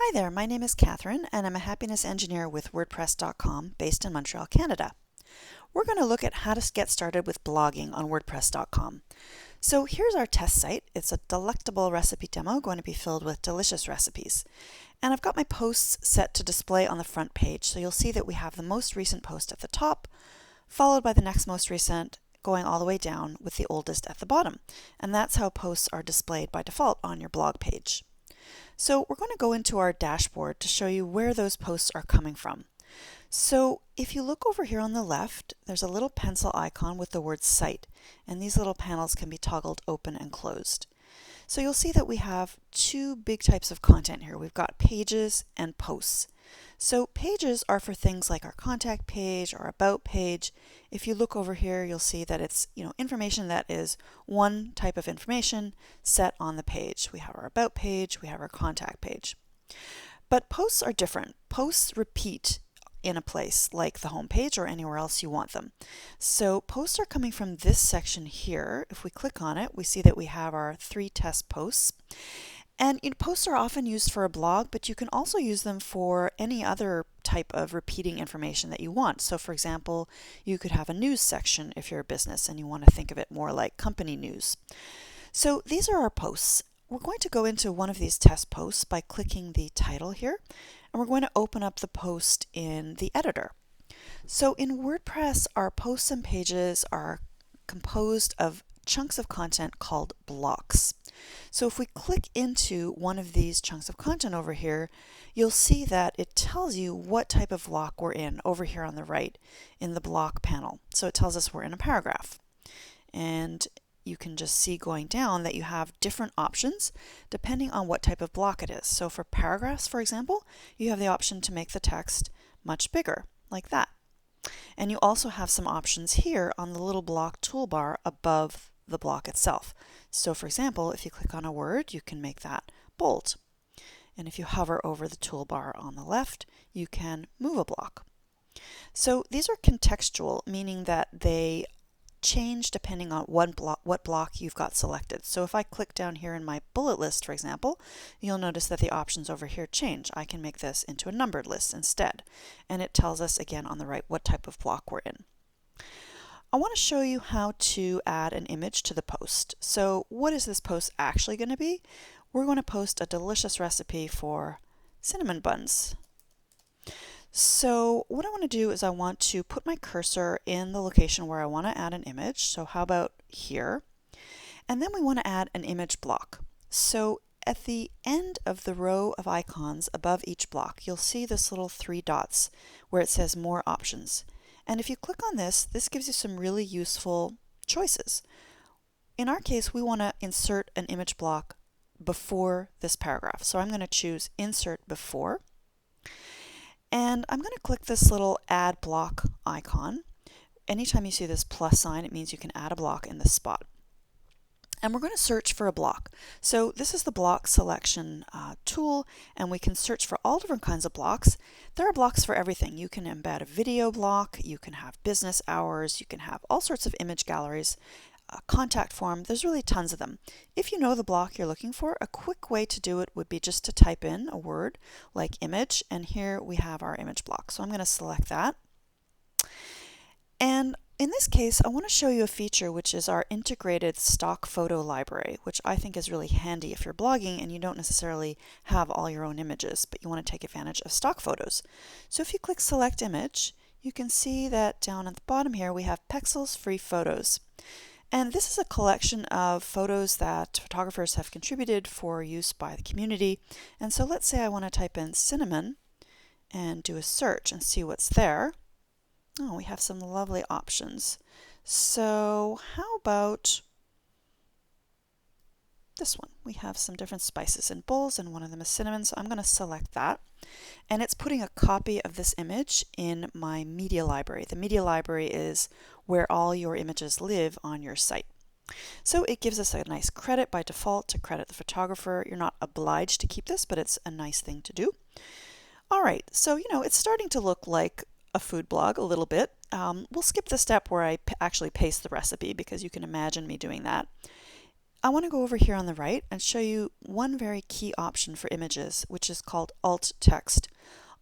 Hi there, my name is Kathryn and I'm a happiness engineer with WordPress.com based in Montreal, Canada. We're going to look at how to get started with blogging on WordPress.com. So here's our test site. It's a delectable recipe demo going to be filled with delicious recipes. And I've got my posts set to display on the front page, so you'll see that we have the most recent post at the top, followed by the next most recent, going all the way down with the oldest at the bottom. And that's how posts are displayed by default on your blog page. So we're going to go into our dashboard to show you where those posts are coming from. So if you look over here on the left, there's a little pencil icon with the word site, and these little panels can be toggled open and closed. So you'll see that we have two big types of content here. We've got pages and posts. So pages are for things like our contact page or about page. If you look over here, you'll see that it's information that is one type of information set on the page. We have our about page, we have our contact page. But posts are different. Posts repeat in a place like the home page or anywhere else you want them. So posts are coming from this section here. If we click on it, we see that we have our 3 test posts. And posts are often used for a blog, but you can also use them for any other type of repeating information that you want. So for example, you could have a news section if you're a business and you want to think of it more like company news. So these are our posts. We're going to go into one of these test posts by clicking the title here, and we're going to open up the post in the editor. So in WordPress, our posts and pages are composed of chunks of content called blocks. So if we click into one of these chunks of content over here, you'll see that it tells you what type of block we're in over here on the right in the block panel. So it tells us we're in a paragraph. And you can just see going down that you have different options depending on what type of block it is. So for paragraphs, for example, you have the option to make the text much bigger, like that. And you also have some options here on the little block toolbar above the block itself. So for example, if you click on a word, you can make that bold. And if you hover over the toolbar on the left, you can move a block. So these are contextual, meaning that they change depending on what block you've got selected. So if I click down here in my bullet list, for example, you'll notice that the options over here change. I can make this into a numbered list instead. And it tells us again on the right what type of block we're in. I want to show you how to add an image to the post. So what is this post actually going to be? We're going to post a delicious recipe for cinnamon buns. So what I want to do is I want to put my cursor in the location where I want to add an image. So how about here? And then we want to add an image block. So at the end of the row of icons above each block, you'll see this little 3 dots where it says More Options. And if you click on this, this gives you some really useful choices. In our case, we want to insert an image block before this paragraph. So I'm going to choose Insert Before. And I'm going to click this little Add Block icon. Anytime you see this plus sign, it means you can add a block in this spot. And we're going to search for a block. So this is the block selection tool, and we can search for all different kinds of blocks. There are blocks for everything. You can embed a video block, you can have business hours, you can have all sorts of image galleries, contact form. There's really tons of them. If you know the block you're looking for, a quick way to do it would be just to type in a word like image, and here we have our image block. So I'm going to select that. And in this case, I want to show you a feature which is our integrated stock photo library, which I think is really handy if you're blogging and you don't necessarily have all your own images, but you want to take advantage of stock photos. So if you click Select Image, you can see that down at the bottom here we have Pexels Free Photos. And this is a collection of photos that photographers have contributed for use by the community. And so let's say I want to type in cinnamon and do a search and see what's there. Oh, we have some lovely options. So how about this one? We have some different spices in bowls, and one of them is cinnamon, so I'm going to select that. And it's putting a copy of this image in my media library. The media library is where all your images live on your site. So it gives us a nice credit by default to credit the photographer. You're not obliged to keep this, but it's a nice thing to do. All right, so it's starting to look like a food blog a little bit. We'll skip the step where I actually paste the recipe because you can imagine me doing that. I want to go over here on the right and show you one very key option for images, which is called alt text.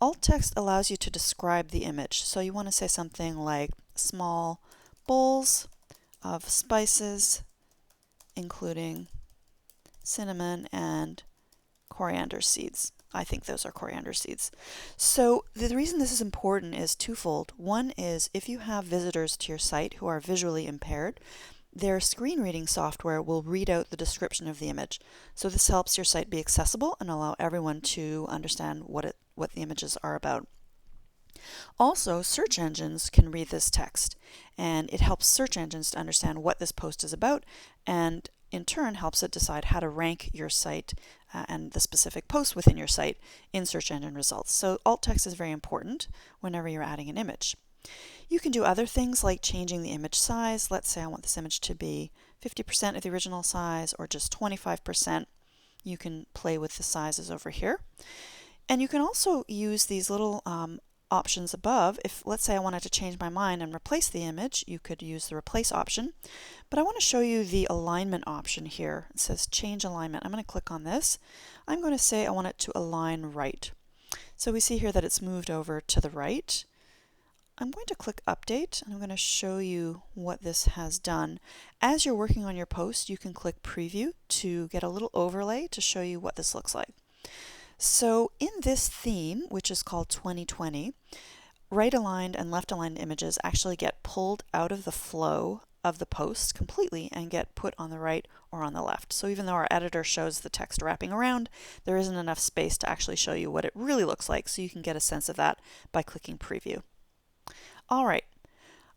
Alt text allows you to describe the image. So you want to say something like small bowls of spices, including cinnamon and coriander seeds. I think those are coriander seeds. So the reason this is important is twofold. One is if you have visitors to your site who are visually impaired, their screen reading software will read out the description of the image. So this helps your site be accessible and allow everyone to understand what the images are about. Also, search engines can read this text, and it helps search engines to understand what this post is about, and in turn helps it decide how to rank your site and the specific posts within your site in search engine results. So alt text is very important whenever you're adding an image. You can do other things like changing the image size. Let's say I want this image to be 50% of the original size or just 25%. You can play with the sizes over here. And you can also use these little options above. If, let's say, I wanted to change my mind and replace the image, you could use the replace option. But I want to show you the alignment option here. It says change alignment. I'm going to click on this. I'm going to say I want it to align right. So we see here that it's moved over to the right. I'm going to click update and I'm going to show you what this has done. As you're working on your post, you can click preview to get a little overlay to show you what this looks like. So in this theme, which is called 2020, right aligned and left aligned images actually get pulled out of the flow of the post completely and get put on the right or on the left. So even though our editor shows the text wrapping around, there isn't enough space to actually show you what it really looks like, so you can get a sense of that by clicking preview. All right,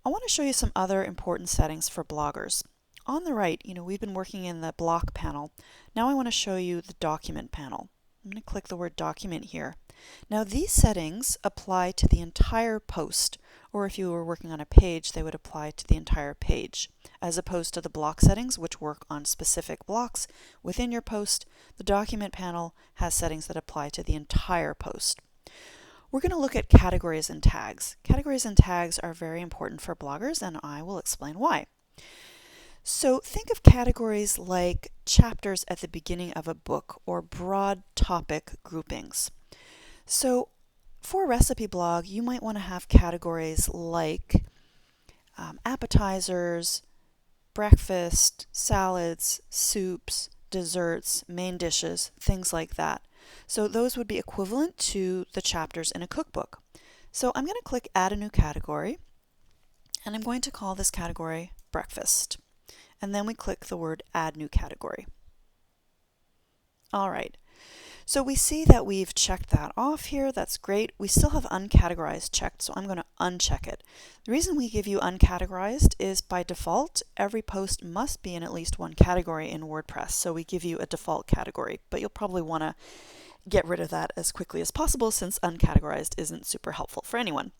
I want to show you some other important settings for bloggers. On the right, we've been working in the block panel. Now I want to show you the document panel. I'm going to click the word document here. Now these settings apply to the entire post, or if you were working on a page, they would apply to the entire page. As opposed to the block settings, which work on specific blocks within your post, the document panel has settings that apply to the entire post. We're going to look at categories and tags. Categories and tags are very important for bloggers, and I will explain why. So think of categories like chapters at the beginning of a book or broad topic groupings. So for a recipe blog, you might want to have categories like appetizers, breakfast, salads, soups, desserts, main dishes, things like that. So those would be equivalent to the chapters in a cookbook. So I'm going to click Add a New Category, and I'm going to call this category Breakfast. And then we click the word Add New Category. All right. So we see that we've checked that off here. That's great. We still have uncategorized checked, so I'm going to uncheck it. The reason we give you uncategorized is by default, every post must be in at least one category in WordPress. So we give you a default category, but you'll probably want to get rid of that as quickly as possible since uncategorized isn't super helpful for anyone.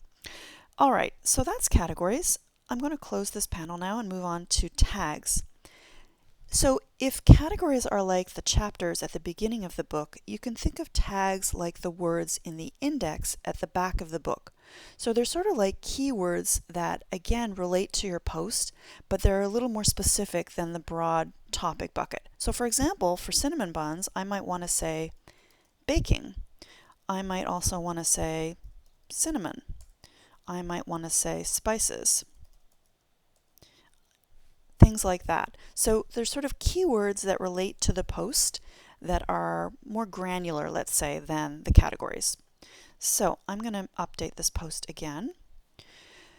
All right, so that's categories. I'm going to close this panel now and move on to tags. So if categories are like the chapters at the beginning of the book, you can think of tags like the words in the index at the back of the book. So they're sort of like keywords that, again, relate to your post, but they're a little more specific than the broad topic bucket. So for example, for cinnamon buns, I might want to say baking. I might also want to say cinnamon. I might want to say spices. Things like that. So there's sort of keywords that relate to the post that are more granular, let's say, than the categories. So I'm going to update this post again.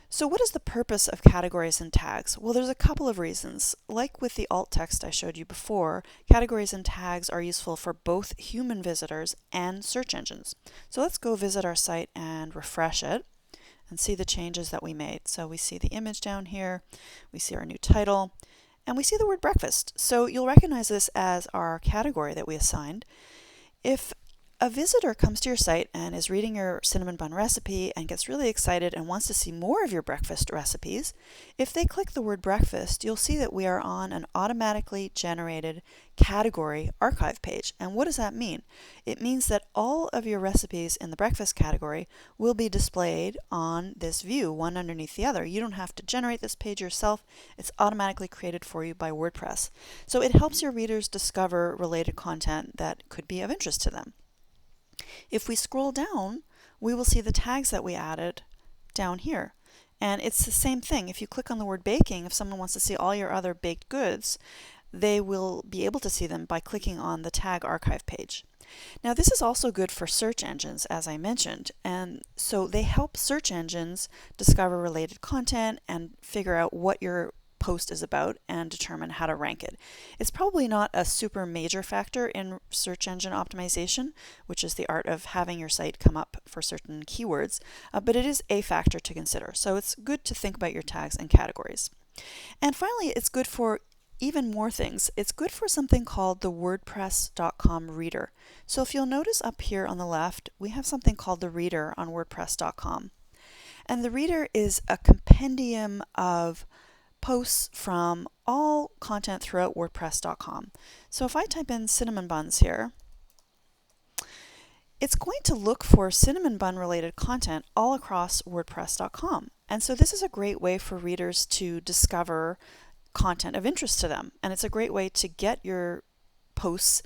So what is the purpose of categories and tags? Well, there's a couple of reasons. Like with the alt text I showed you before, categories and tags are useful for both human visitors and search engines. So let's go visit our site and refresh it and see the changes that we made. So we see the image down here, we see our new title, and we see the word breakfast. So you'll recognize this as our category that we assigned. If a visitor comes to your site and is reading your cinnamon bun recipe and gets really excited and wants to see more of your breakfast recipes, if they click the word breakfast, you'll see that we are on an automatically generated category archive page. And what does that mean? It means that all of your recipes in the breakfast category will be displayed on this view, one underneath the other. You don't have to generate this page yourself. It's automatically created for you by WordPress. So it helps your readers discover related content that could be of interest to them. If we scroll down, we will see the tags that we added down here. And it's the same thing. If you click on the word baking, if someone wants to see all your other baked goods, they will be able to see them by clicking on the tag archive page. Now this is also good for search engines, as I mentioned, and so they help search engines discover related content and figure out what your post is about and determine how to rank it. It's probably not a super major factor in search engine optimization, which is the art of having your site come up for certain keywords, but it is a factor to consider. So it's good to think about your tags and categories. And finally, it's good for even more things. It's good for something called the WordPress.com reader. So if you'll notice up here on the left, we have something called the reader on WordPress.com. And the reader is a compendium of posts from all content throughout WordPress.com. So if I type in cinnamon buns here, it's going to look for cinnamon bun related content all across WordPress.com. And so this is a great way for readers to discover content of interest to them. And it's a great way to get your posts,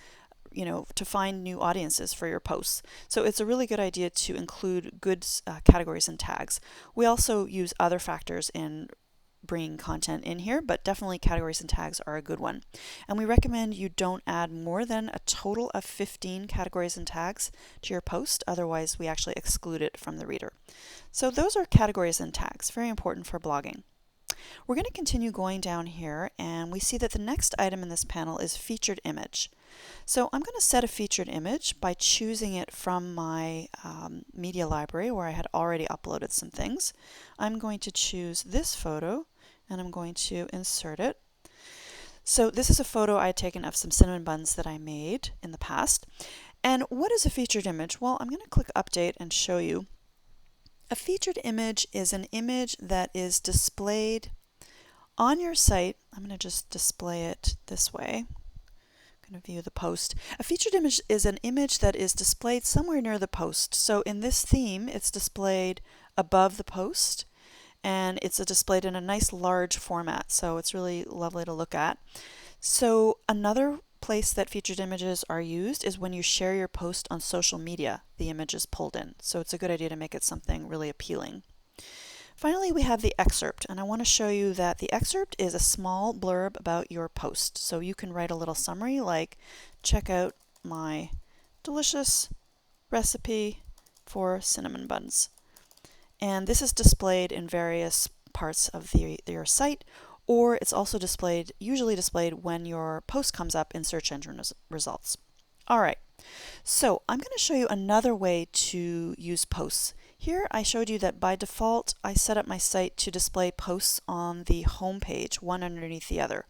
to find new audiences for your posts. So it's a really good idea to include good categories and tags. We also use other factors in bringing content in here, but definitely categories and tags are a good one. And we recommend you don't add more than a total of 15 categories and tags to your post, otherwise we actually exclude it from the reader. So those are categories and tags, very important for blogging. We're going to continue going down here, and we see that the next item in this panel is featured image. So I'm going to set a featured image by choosing it from my media library where I had already uploaded some things. I'm going to choose this photo and I'm going to insert it. So this is a photo I had taken of some cinnamon buns that I made in the past. And what is a featured image? Well, I'm going to click update and show you. A featured image is an image that is displayed on your site. I'm going to just display it this way. I'm going to view the post. A featured image is an image that is displayed somewhere near the post. So in this theme, it's displayed above the post, and it's displayed in a nice large format. So it's really lovely to look at. So another place that featured images are used is when you share your post on social media, the image is pulled in. So it's a good idea to make it something really appealing. Finally, we have the excerpt, and I want to show you that the excerpt is a small blurb about your post. So you can write a little summary like, check out my delicious recipe for cinnamon buns. And this is displayed in various parts of your site, or it's also usually displayed when your post comes up in search engine results. All right, so I'm going to show you another way to use posts. Here I showed you that by default I set up my site to display posts on the home page, one underneath the other.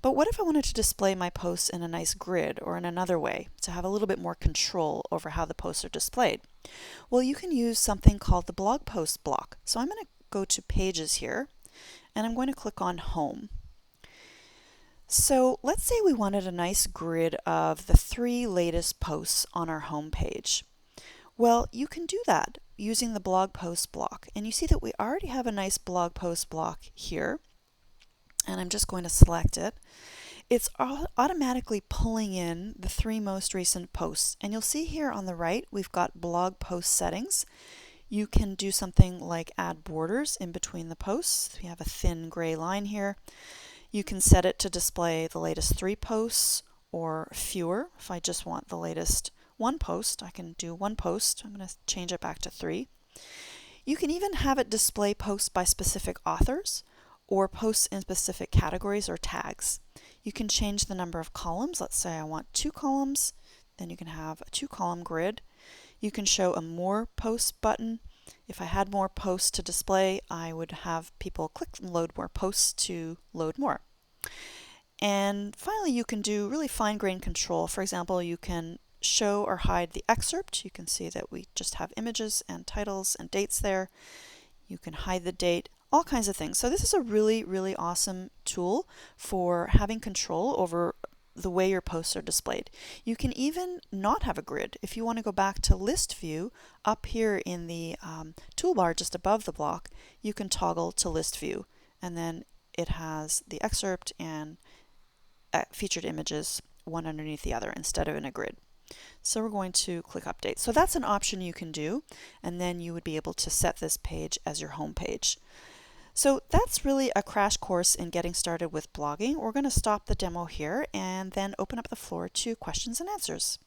But what if I wanted to display my posts in a nice grid or in another way to have a little bit more control over how the posts are displayed? Well, you can use something called the blog post block. So I'm going to go to pages here and I'm going to click on home. So let's say we wanted a nice grid of the 3 latest posts on our home page. Well, you can do that using the blog post block. And you see that we already have a nice blog post block here. And I'm just going to select it. It's automatically pulling in the 3 most recent posts. And you'll see here on the right, we've got blog post settings. You can do something like add borders in between the posts. We have a thin gray line here. You can set it to display the latest 3 posts or fewer. If I just want the latest 1 post, I can do 1 post. I'm going to change it back to 3. You can even have it display posts by specific authors or posts in specific categories or tags. You can change the number of columns. Let's say I want 2 columns. Then you can have a 2-column grid. You can show a more posts button. If I had more posts to display, I would have people click and load more posts to load more. And finally, you can do really fine-grained control. For example, you can show or hide the excerpt. You can see that we just have images and titles and dates there. You can hide the date, all kinds of things. So this is a really, really awesome tool for having control over the way your posts are displayed. You can even not have a grid. If you want to go back to list view, up here in the toolbar just above the block, you can toggle to list view, and then it has the excerpt and featured images one underneath the other instead of in a grid. So we're going to click update. So that's an option you can do, and then you would be able to set this page as your home page. So that's really a crash course in getting started with blogging. We're going to stop the demo here and then open up the floor to questions and answers.